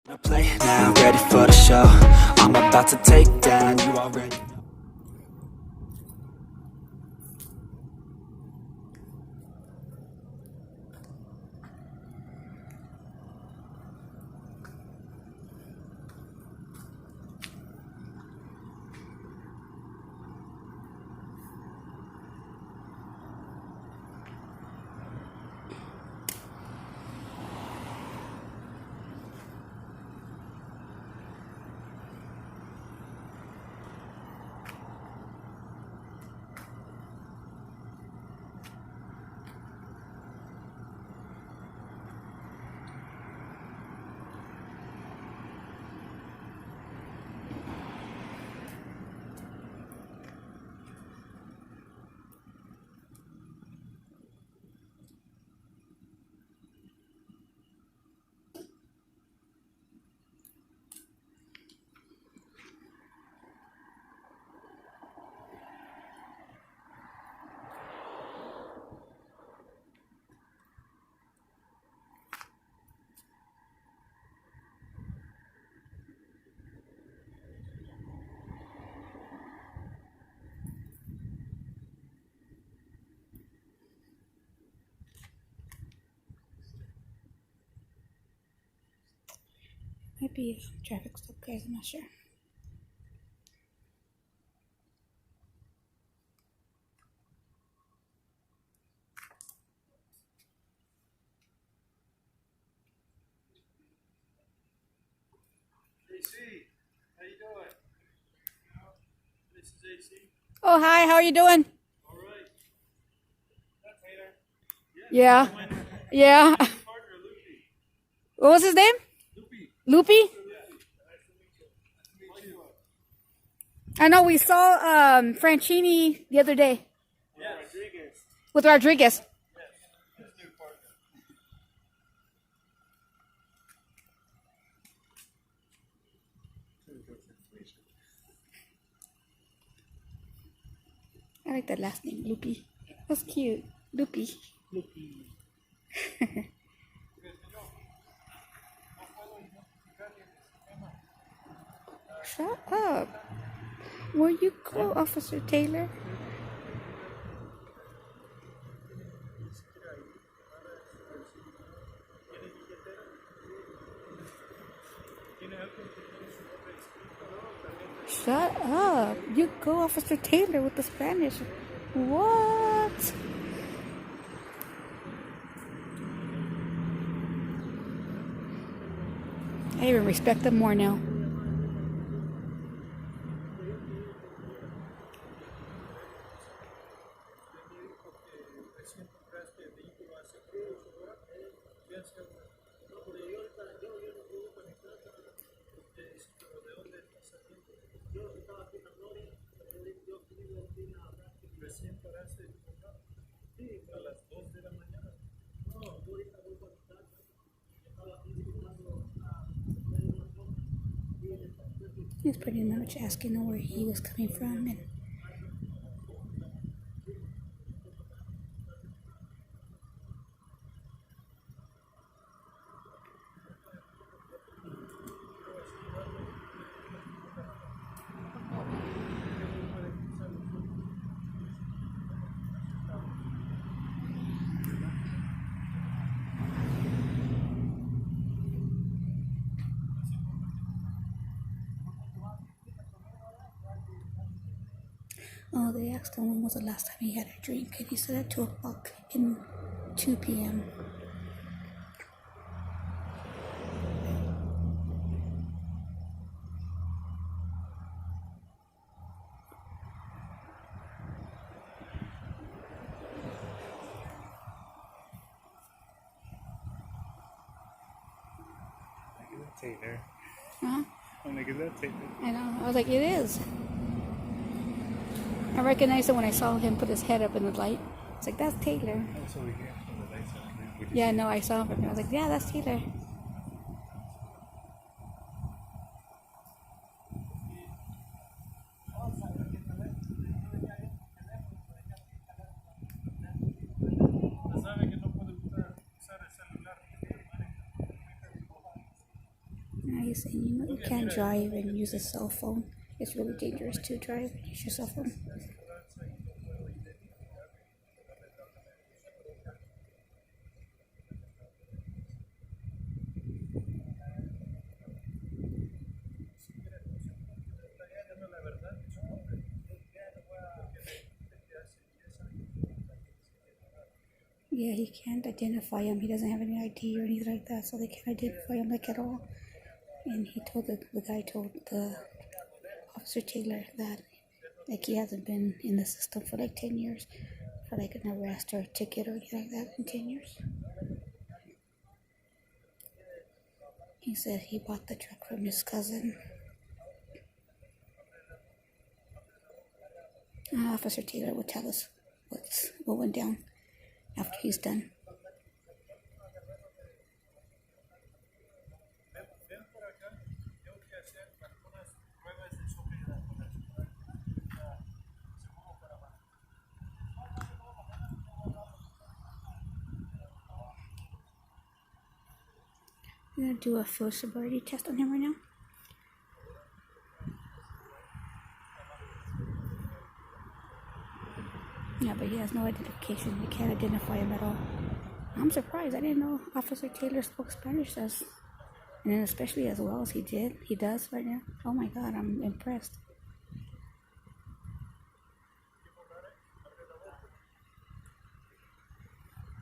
Play now, ready for the show. I'm about to take down, you already know. Maybe traffic stop, guys. I'm not sure. AC, how you doing? This is AC. Oh, hi. How are you doing? All right. That's Taylor. Yeah. Yeah. Partner Lupi. What was his name? Lupi. Loopy? Yeah. Nice to meet you. I know we saw Franchini the other day Yeah. Rodriguez. with Rodriguez. Yes. His new partner. I like that last name, Loopy. That's cute. Loopy. Lupi. Shut up. Where you go, Officer Taylor? Shut up. You go, Officer Taylor, with the Spanish. What? I even respect them more now. Recién paraste a las 2 de la mañana. He was pretty much asking where he was coming from, and oh, they asked him when was the last time he had a drink, and he said at 2 o'clock in 2 p.m. Look at that Taylor. Huh? Oh, look at that Taylor. I know. I was like, it is. I recognized it when I saw him put his head up in the light. It's like, that's Taylor. Also, we hear from the lights on. Yeah, no, I saw him from here. I was like, yeah, that's Taylor. Sabe que no puede usar el celular. I he's saying, you know, you can't drive and use a cell phone. It's really dangerous to drive and use your cell phone. Yeah, he can't identify him. He doesn't have any ID or anything like that, so they can't identify him like at all. And he told the guy told the Officer Taylor that like he hasn't been in the system for like 10 years for like an arrest or a ticket or anything like that in 10 years. He said he bought the truck from his cousin. Officer Taylor will tell us what went down after he's done. I'm going to do a full sobriety test on him right now. Yeah, but he has no identification. You can't identify him at all. I'm surprised. I didn't know Officer Taylor spoke Spanish as, and then especially as well as he does right now. Oh my God, I'm impressed.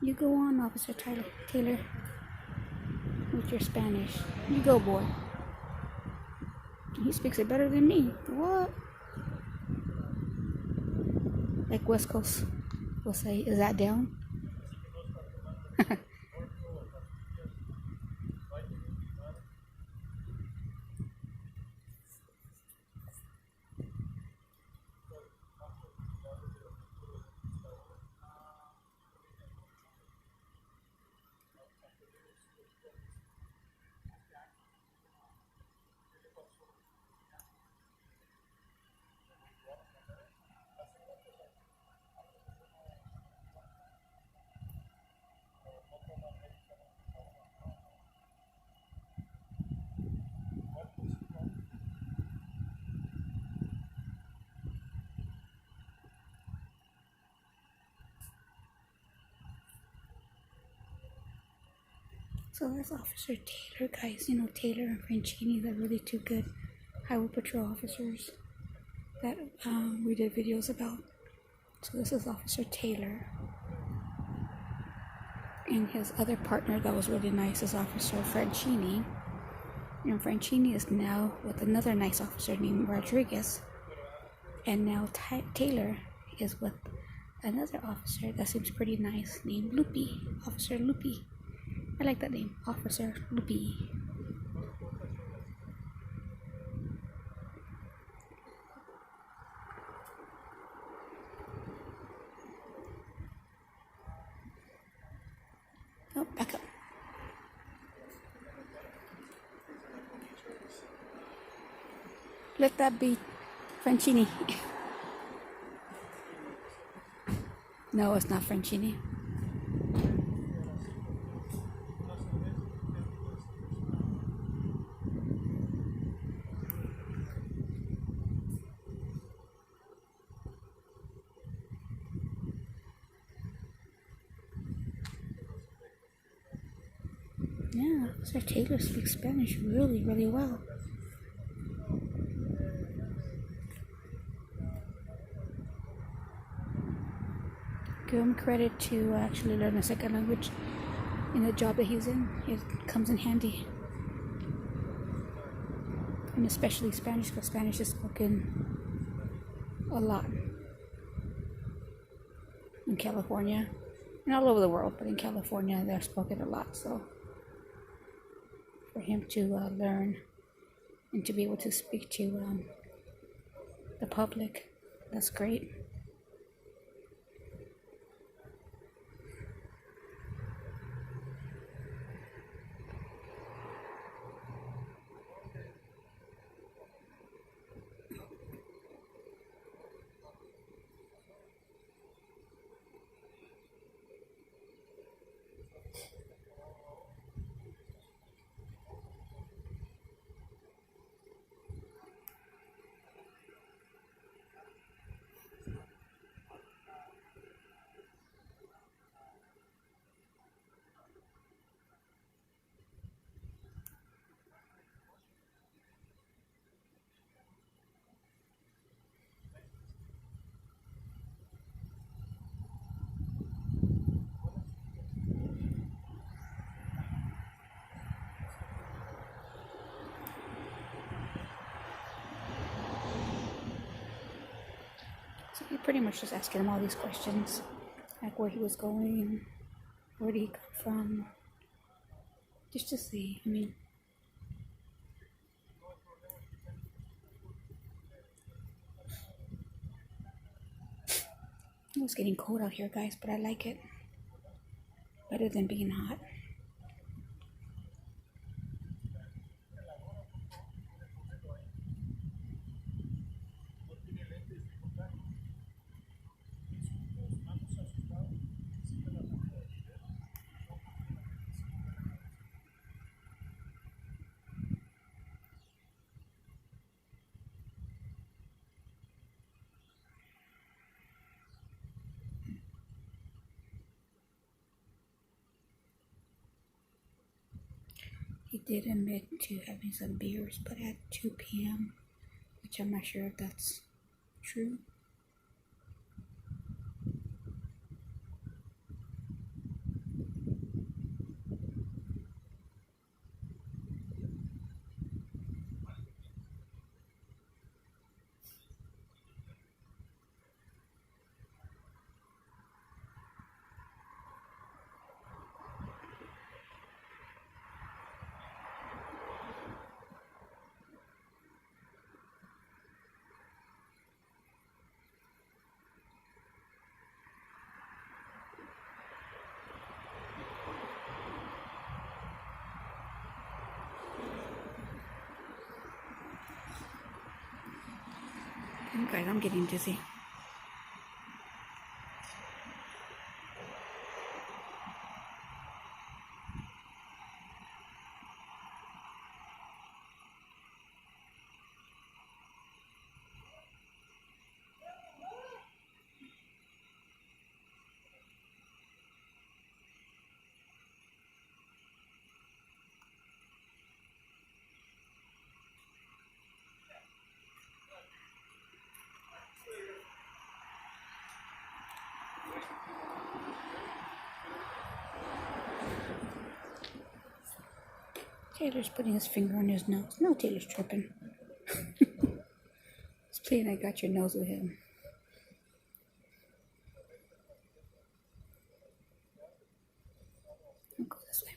You go on, Officer Taylor, with your Spanish. You go, boy. He speaks it better than me. What? Like West Coast will say, is that down? So that's Officer Taylor, guys. You know, Taylor and Franchini, they're really two good highway patrol officers that we did videos about. So this is Officer Taylor. And his other partner that was really nice is Officer Franchini. And Franchini is now with another nice officer named Rodriguez. And now Taylor is with another officer that seems pretty nice named Lupi, Officer Lupi. I like that name, Officer Lupi. Oh, back up. Let that be Franchini. No, it's not Franchini. Yeah, Officer Taylor speaks Spanish really, really well. Give him credit to actually learn a second language in the job that he's in. It comes in handy. And especially Spanish, because Spanish is spoken a lot in California and all over the world, but in California they're spoken a lot. So for him to learn and to be able to speak to the public, that's great. pretty much just asking him all these questions, like where he was going, where did he come from, just to see. I mean, it was getting cold out here, guys, but I like it better than being hot. He did admit to having some beers, but at 2 p.m., which I'm not sure if that's true. Guys, I'm getting dizzy. Taylor's putting his finger on his nose. No, Taylor's tripping. He's playing I got your nose with him. I'll go this way.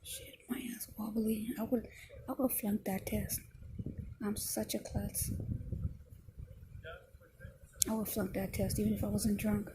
Shit, my ass wobbly. I would flunk that test. I'm such a klutz. I would flunk that test even if I wasn't drunk.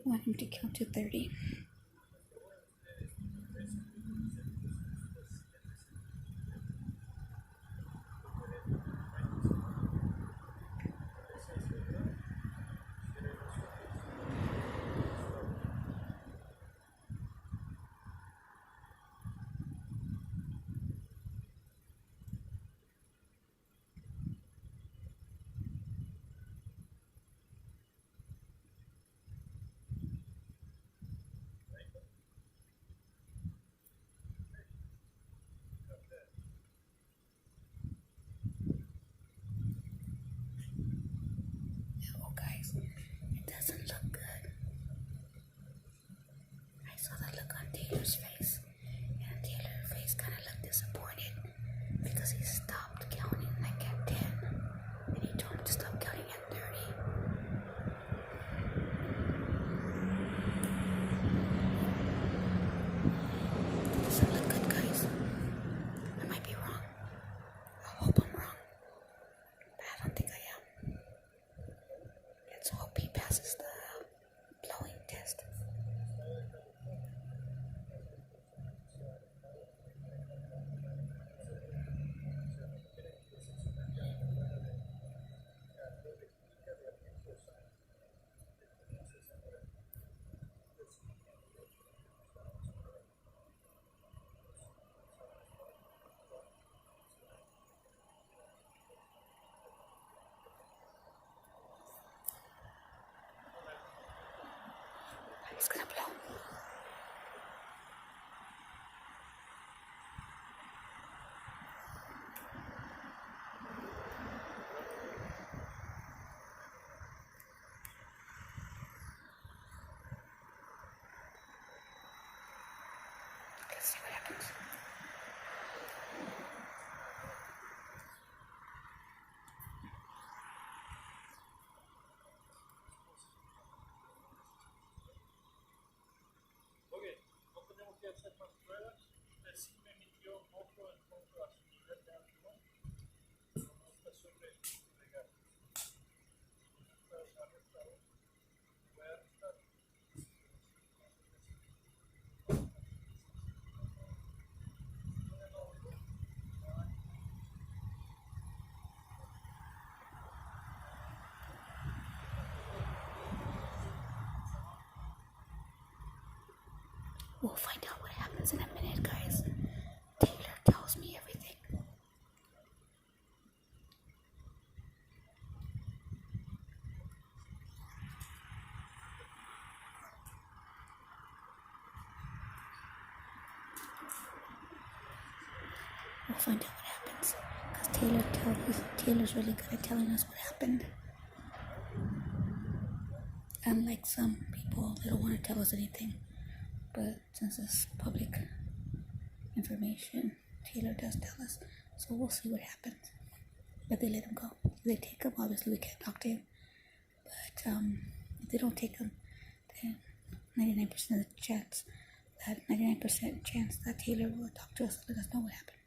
want him to count to 30. Oh, guys, it doesn't look good. I saw the look on Taylor's face, and Taylor's face kind of looked disappointed because he stopped counting like at 10, and he told him to stop counting at 30. Doesn't look good, guys. I might be wrong. I hope I'm wrong, but I don't think I am. Let's hope he passes the blowing test. It's gonna blow. Let's see what happens. Ok, no tenemos que hacer más pruebas. Sí me emitió otro en contra de su nivel de alcohol. No está sobre legal. Está arrestado. Voy a arrestar. We'll find out what happens in a minute, guys. Taylor tells me everything. We'll find out what happens. Because Taylor's really good at telling us what happened. Unlike some people, they don't want to tell us anything. But since it's public information, Taylor does tell us. So we'll see what happens. If they let him go. If they take him, obviously we can't talk to him. But if they don't take him, then 99% chance that Taylor will talk to us and let us know what happened.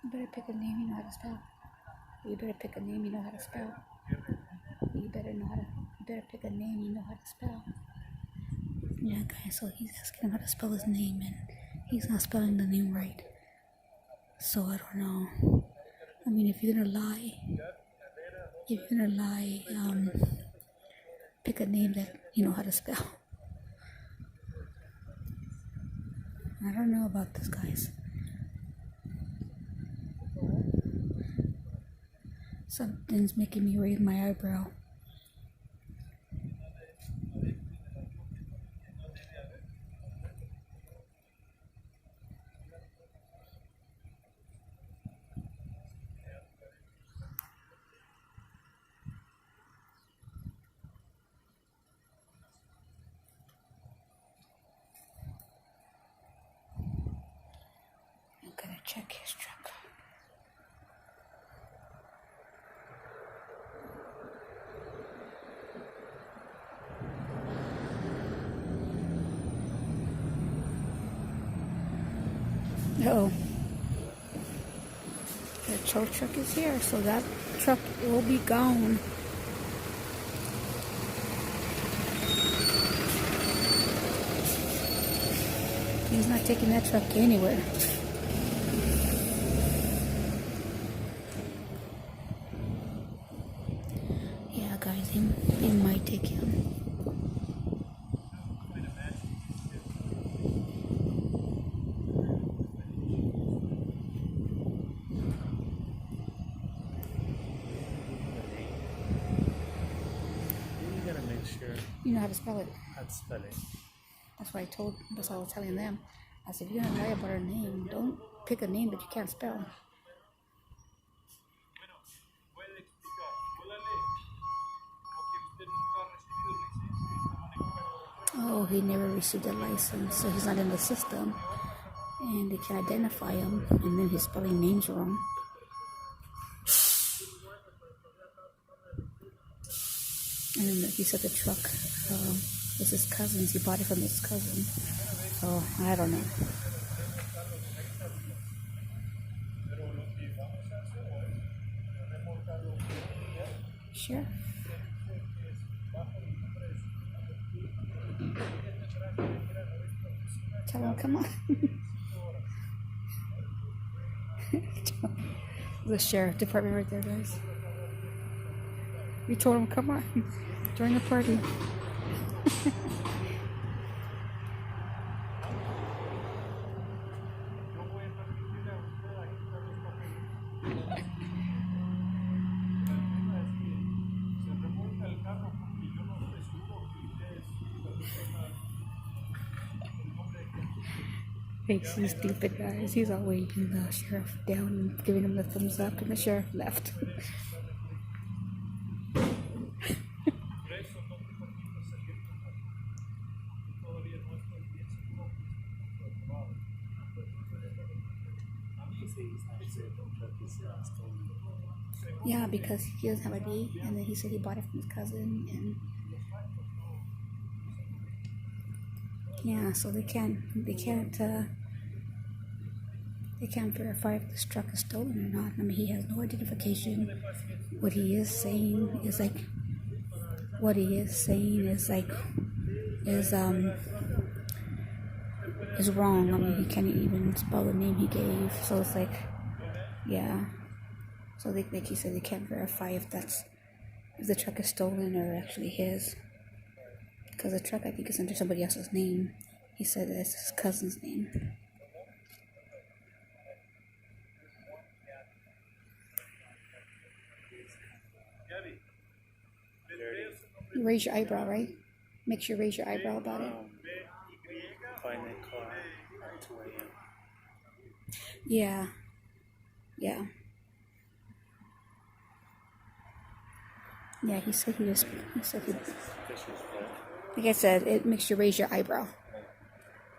You better pick a name you know how to spell. You better pick a name you know how to spell. You better pick a name you know how to spell. Yeah, guys, so he's asking him how to spell his name and he's not spelling the name right. So I don't know. I mean, if you're gonna lie, pick a name that you know how to spell. I don't know about this, guys. Something's making me raise my eyebrow. check his truck. Oh, the tow truck is here, so that truck will be gone. He's not taking that truck anywhere. Yeah, guys, they might take him. You know how to spell it. How to spell it? That's what I was telling them. I said, if you're gonna lie about her name, don't pick a name that you can't spell. Oh, he never received a license, so he's not in the system. And they can identify him, and then he's spelling names wrong. And then he said the truck was his cousin's. He bought it from his cousin. So, I don't know. Sure. Tell him, come on. The sheriff department right there, guys. We told him, come on, join the party. He's stupid, guys. He's all waving the sheriff down and giving him the thumbs up, and the sheriff left. Yeah, because he doesn't have ID, and then he said he bought it from his cousin, and yeah, so they can't verify if this truck is stolen or not. I mean, he has no identification. What he is saying is is wrong. I mean, he can't even spell the name he gave. So it's like, yeah. So like he said, they can't verify if the truck is stolen or actually his. Because the truck, I think, is under somebody else's name. He said it's his cousin's name. You raise your eyebrow, right? Make sure you raise your eyebrow about it. Find that car at 2 a.m. Yeah. Yeah. Yeah, he said like I said, it makes you raise your eyebrow.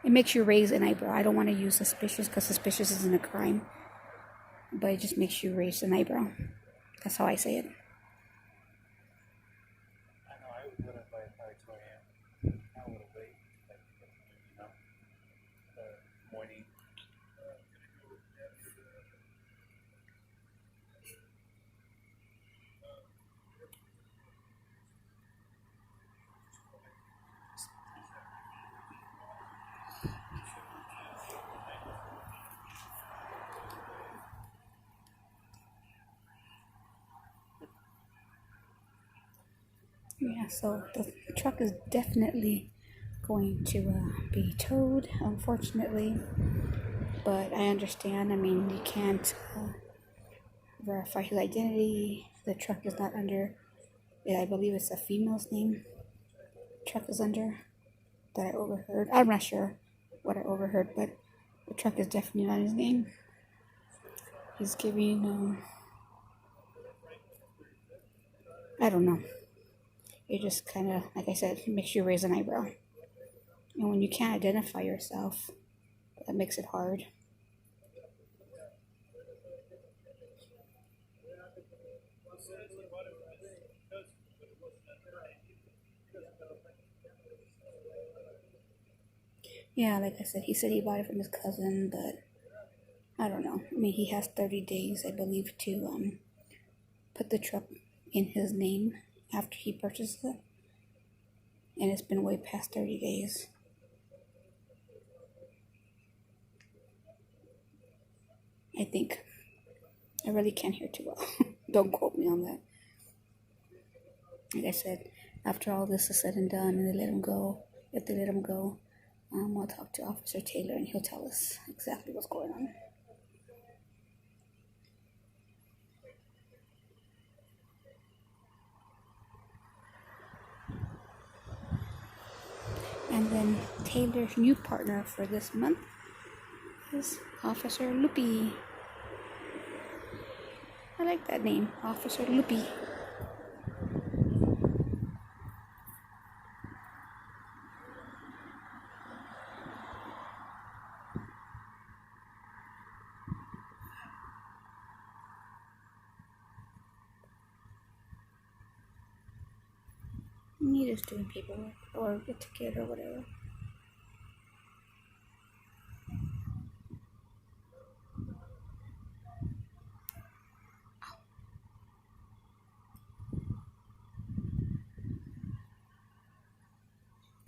It makes you raise an eyebrow. I don't want to use suspicious because suspicious isn't a crime. But it just makes you raise an eyebrow. That's how I say it. I know I wouldn't buy a car at 2 a.m. I would wait, morning. Yeah, so the truck is definitely going to be towed, unfortunately. But I understand. I mean, you can't verify his identity. The truck is not under, I believe it's a female's name. Truck is under that I overheard. I'm not sure what I overheard, but the truck is definitely not his name. He's giving, I don't know. It just kind of, like I said, makes you raise an eyebrow. And when you can't identify yourself, that makes it hard. Yeah, like I said, he said he bought it from his cousin, but I don't know. I mean, he has 30 days, I believe, to put the truck in his name after he purchased it, and it's been way past 30 days. I think. I really can't hear too well. Don't quote me on that. Like I said, after all this is said and done and they let him go, if they let him go, we'll talk to Officer Taylor and he'll tell us exactly what's going on. And then Taylor's new partner for this month is Officer Loopy. I like that name, Officer Loopy. He just doing paperwork or get ticket or whatever.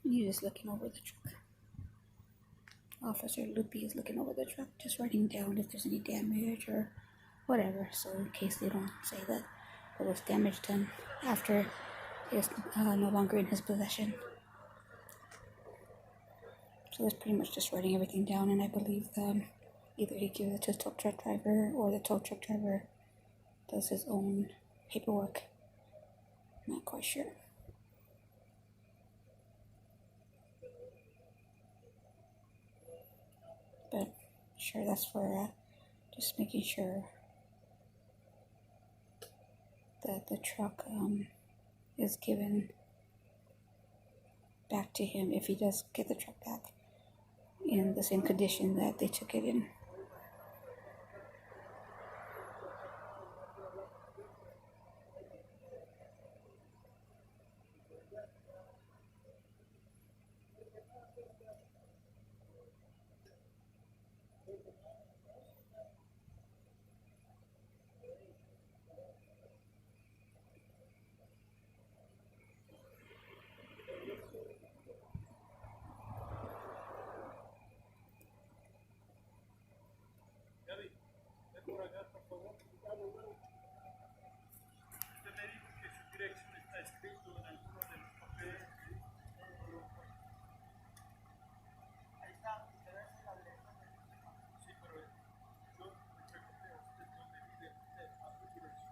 He's just looking over the truck. Officer Loopy is looking over the truck, just writing down if there's any damage or whatever, so in case they don't say that there was damage done after it's no longer in his possession. So it's pretty much just writing everything down, and I believe either he gives it to the tow truck driver or the tow truck driver does his own paperwork. Not quite sure. But sure, that's for just making sure that the truck is given back to him if he does get the truck back in the same condition that they took it in. Gaby, ven por acá, por favor. Usted me dijo que su dirección está escrito en alguno de los papeles. Ahí está, pero esa es la dirección de mi hija. Sí, pero yo me pregunté a usted dónde vive usted, a su dirección.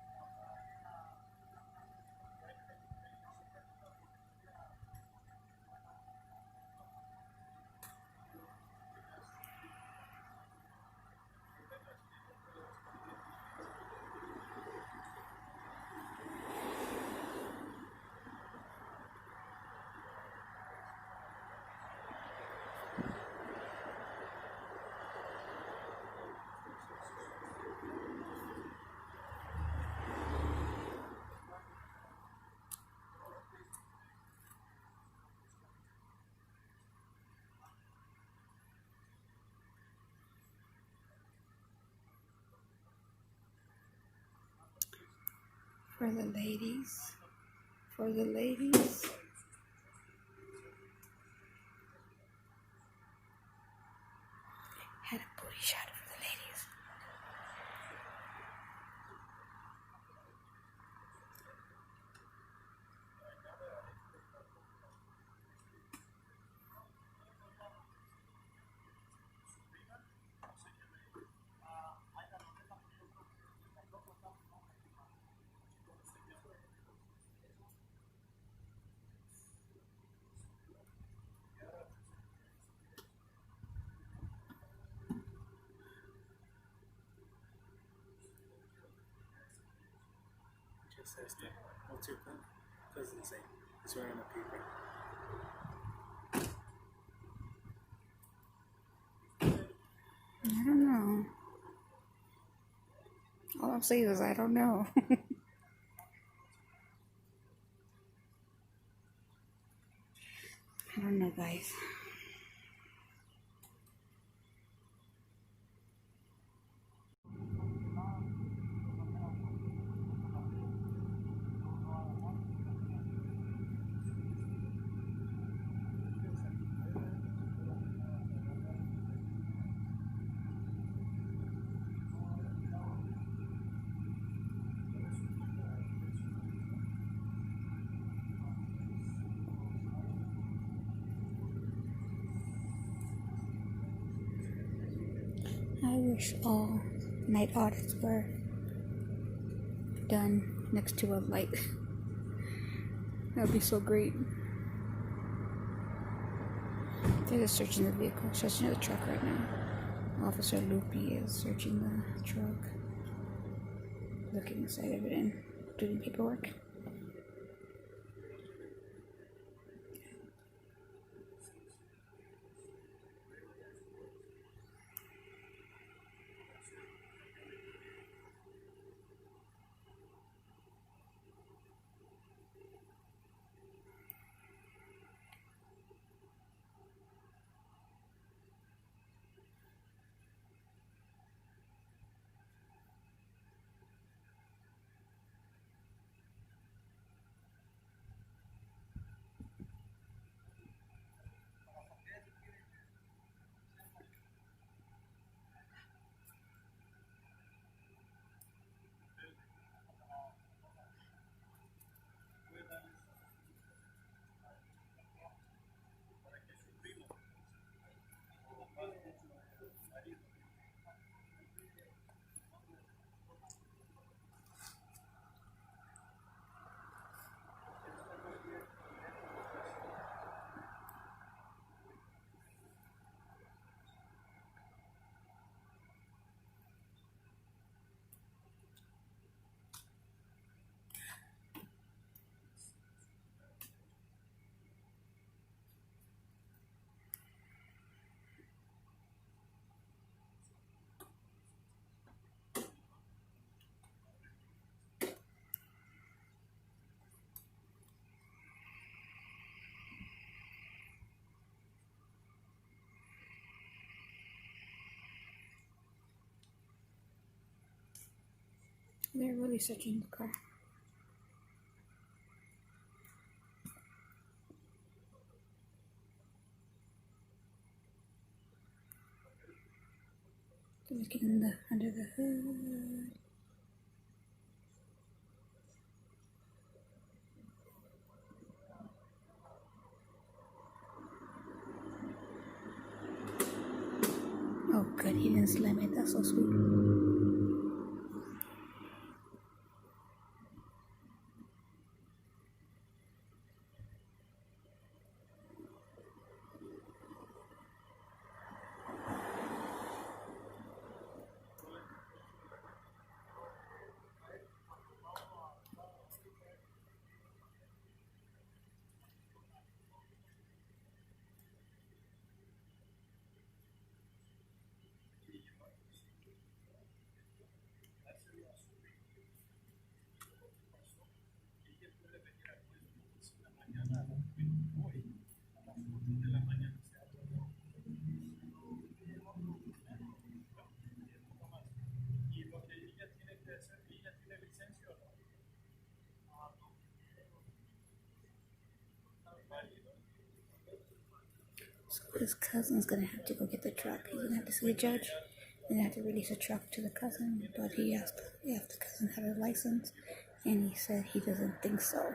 For the ladies, had a booty shot for the ladies. Says that. What's your plan? Doesn't say. It's wearing a paper. I don't know. All I'm saying is I don't know. I don't know, guys. I wish all night audits were done next to a light. That would be so great. They're just searching the vehicle, searching the truck right now. Officer Loopy is searching the truck, looking inside of it and doing paperwork. They're really searching the car. They're looking under the hood. Oh, good, he didn't slam it. That's so sweet. So his cousin's gonna have to go get the truck. He's gonna have to see the judge and have to release the truck to the cousin. But he asked if the cousin had a license, and he said he doesn't think so.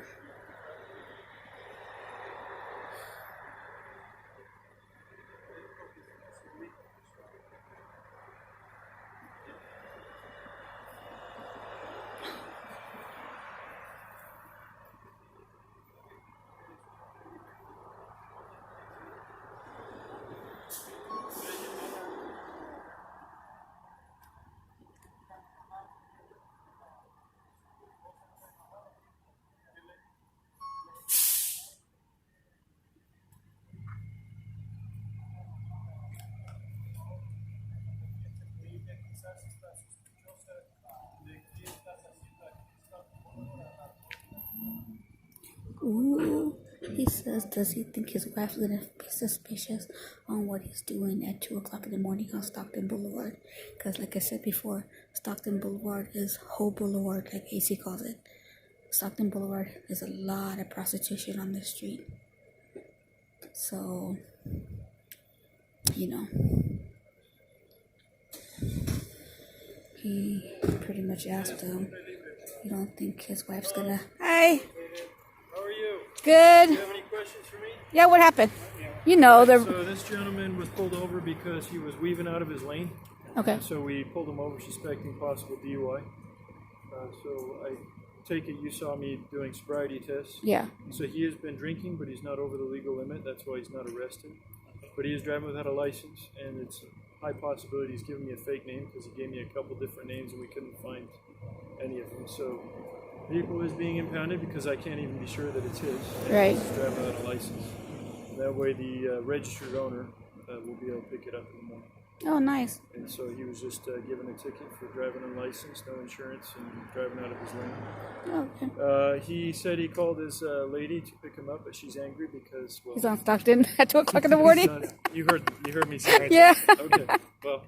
Ooh, he says, does he think his wife's gonna be suspicious on what he's doing at 2 o'clock in the morning on Stockton Boulevard? Because, like I said before, Stockton Boulevard is Ho Boulevard, like AC calls it. Stockton Boulevard is a lot of prostitution on this street. So, you know, he pretty much asked him, you don't think his wife's gonna... Hi! How are you? Good. Do you have any questions for me? Yeah, what happened? You know, So this gentleman was pulled over because he was weaving out of his lane. Okay. So we pulled him over suspecting possible DUI. So I take it you saw me doing sobriety tests. Yeah. So he has been drinking, but he's not over the legal limit. That's why he's not arrested. But he is driving without a license, and it's a high possibility he's giving me a fake name because he gave me a couple different names and we couldn't find any of them. So the vehicle is being impounded because I can't even be sure that it's his. Right. He's driving without a license. That way the registered owner will be able to pick it up in the morning. Oh, nice. And so he was just given a ticket for driving unlicensed, no insurance, and driving out of his lane. Okay. He said he called his lady to pick him up, but she's angry because, well, He's on Stockton at 2 o'clock in the morning. you heard me say that. Yeah. Okay. Well.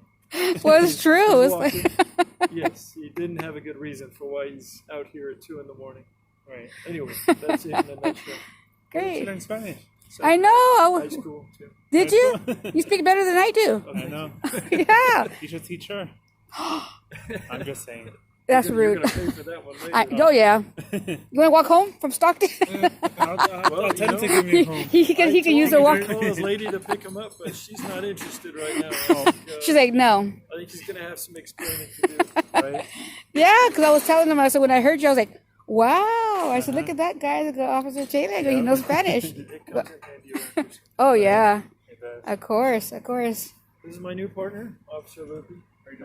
Well, it's true. He's It's like... Yes, he didn't have a good reason for why he's out here at 2 in the morning. Right. Anyway, that's it in a nutshell. You Great. learn Spanish. So, I know. high school too. Did you? You speak better than I do. I know. Yeah. You should teach her. I'm just saying. That's You're rude. gonna pay for that one later. Oh, yeah. You want to walk home from Stockton? I'll Well, tell him to you give me a home. he can use the walk. I told his lady to pick him up, but she's not interested right now. I think, She's like, no. I think he's gonna have some explaining to do. Right? Yeah, because I was telling them, I said, when I heard you, I was like, wow. I said, look at that guy, the Officer Taylor. I go, he knows Spanish. It comes in handy around here. Oh, yeah. It does. Of course, of course. This is my new partner, Officer Loopy.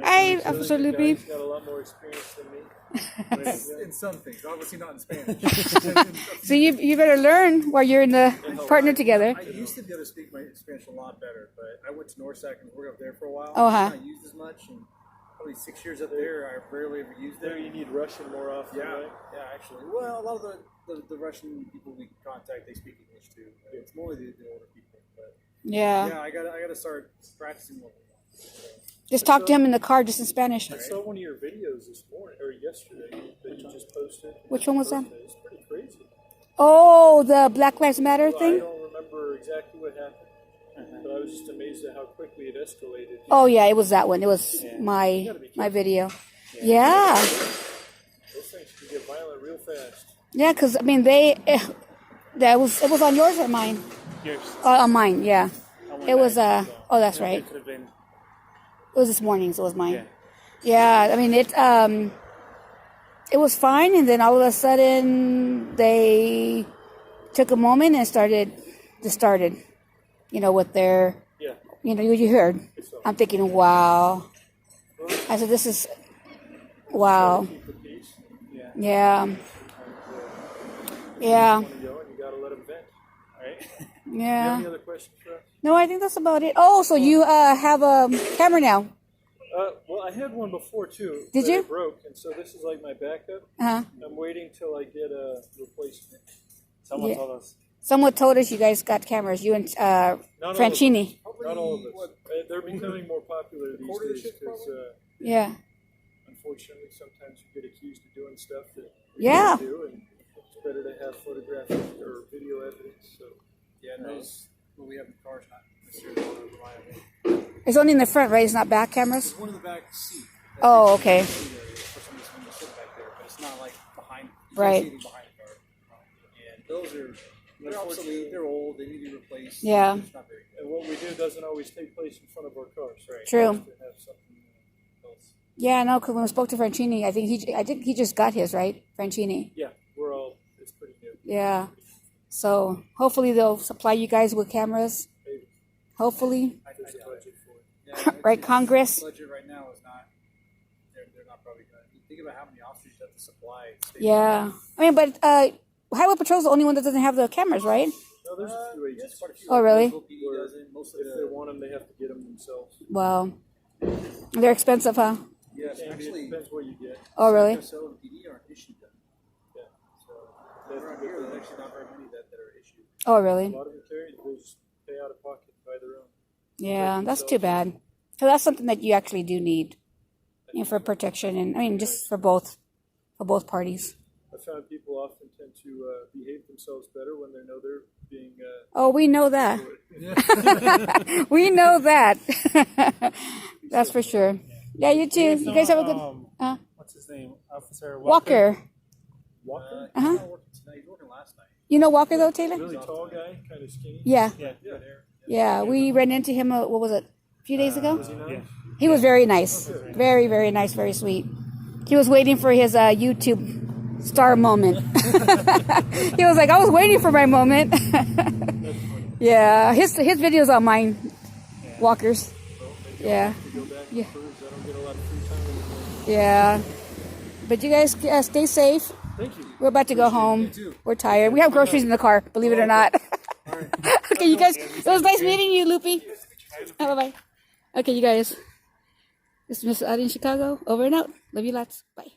Hi, He's a really Officer good guy. Loopy. He's got a lot more experience than me. In some things, obviously not in Spanish. So you better learn while you're in the partner together. I used to be able to speak my Spanish a lot better, but I went to Norsac and worked up there for a while. Oh, huh. I used as much, and probably 6 years up there, I rarely ever used There it. you need Russian more often, Yeah, right? yeah, actually. Well, a lot of the Russian people we contact, they speak English too. It's more the older people, but Yeah. yeah, I gotta start practicing more. Just talk to him in the car, just in Spanish. I saw one of your videos this morning, or yesterday, that you just posted. Which one was that? It's pretty crazy. Oh, the Black Lives Matter I thing? don't remember exactly what happened, but I was just amazed at how quickly it escalated. Oh, yeah, it was that one. It was my video. Yeah. Those things can get violent real fast. Yeah, because, I mean, it was on yours or mine? Yours. On mine, yeah. On It was, one night, oh, that's so right. It could have been. It was this morning, so it was mine. Yeah. Yeah, I mean, it was fine, and then all of a sudden, they took a moment and started, you know, with their, Yeah. you know, you heard. I'm thinking, wow. I said, this is, wow. Keep the peace. Yeah. And, Yeah. you want to yell, and you got to let them vent. Right? Do you have Yeah. any other questions for us? No, I think that's about it. Oh, so you have a camera now. Well, I had one before too. Did but you? It broke, and so this is like my backup. Uh-huh. I'm waiting till I get a replacement. Someone Yeah. told us. Someone told us you guys got cameras. You and Not all of Franchini. Not all of us. They're becoming more popular these quarter of the days ship's because, Yeah. unfortunately, sometimes you get accused of doing stuff that you Yeah. don't do, and it's better to have photographic or video evidence. So, Yeah, and those what we have in the car is not necessarily all that reliable. It's only in the front, right? It's not back cameras? One in the back seat. Oh, okay. For some reason, when you sit back there, but it's not like behind. Right. Seating behind the car. And those are they're obsolete. They're old. They need to be replaced. Yeah. It's not very good. and what we do doesn't always take place in front of our cars. Right. True. We have to have something else. Yeah, no, because when we spoke to Franchini, I think he just got his, right? Franchini. Yeah, it's pretty new. Yeah. So hopefully they'll supply you guys with cameras. Maybe Hopefully. there's a budget for it. Yeah, Right, it's- Congress? the budget right now is not. They're not probably going to think about how many officers you have to supply. Yeah. I mean, but Highway Patrol's the only one that doesn't have the cameras, right? No, there's a few Yes, agents. quite a few. Oh, really? Local PD doesn't. Most of If they want them, they have to get them themselves. Wow. They're expensive, huh? Yes, And actually. it depends what you get. Oh, really? So and PD aren't issued them. Yeah. So Around here, there's actually not very many that are issued. Oh, a really? lot of them carry, they just pay out of pocket to buy their own. Yeah, that's too bad. So that's something that you actually do need, you know, for protection, and I mean, just for both parties. I found people often tend to behave themselves better when they know they're being. Oh, we know that. We know that. That's for sure. Yeah, you too. You guys have a good. What's his name? Officer Walker. Walker, Uh-huh. He's not working tonight. He's working last night. You know Walker though, Taylor? really tall guy, kind of skinny. Yeah. Yeah. Yeah. Yeah. We ran into him. What was it? A few days ago. Was he nice? Yeah. He was very nice. Very, very nice, very sweet. He was waiting for his YouTube star moment. He was like, I was waiting for my moment. Yeah, his videos on mine. Walkers. Yeah. Yeah. Yeah. But you guys stay safe. Thank you. We're about to go home. We're tired. We have groceries in the car, believe it or not. Okay, you guys. It was nice meeting you, Loopy. Oh, bye-bye. Okay, you guys. This is Mrs. Auditing Chicago. Over and out. Love you lots. Bye.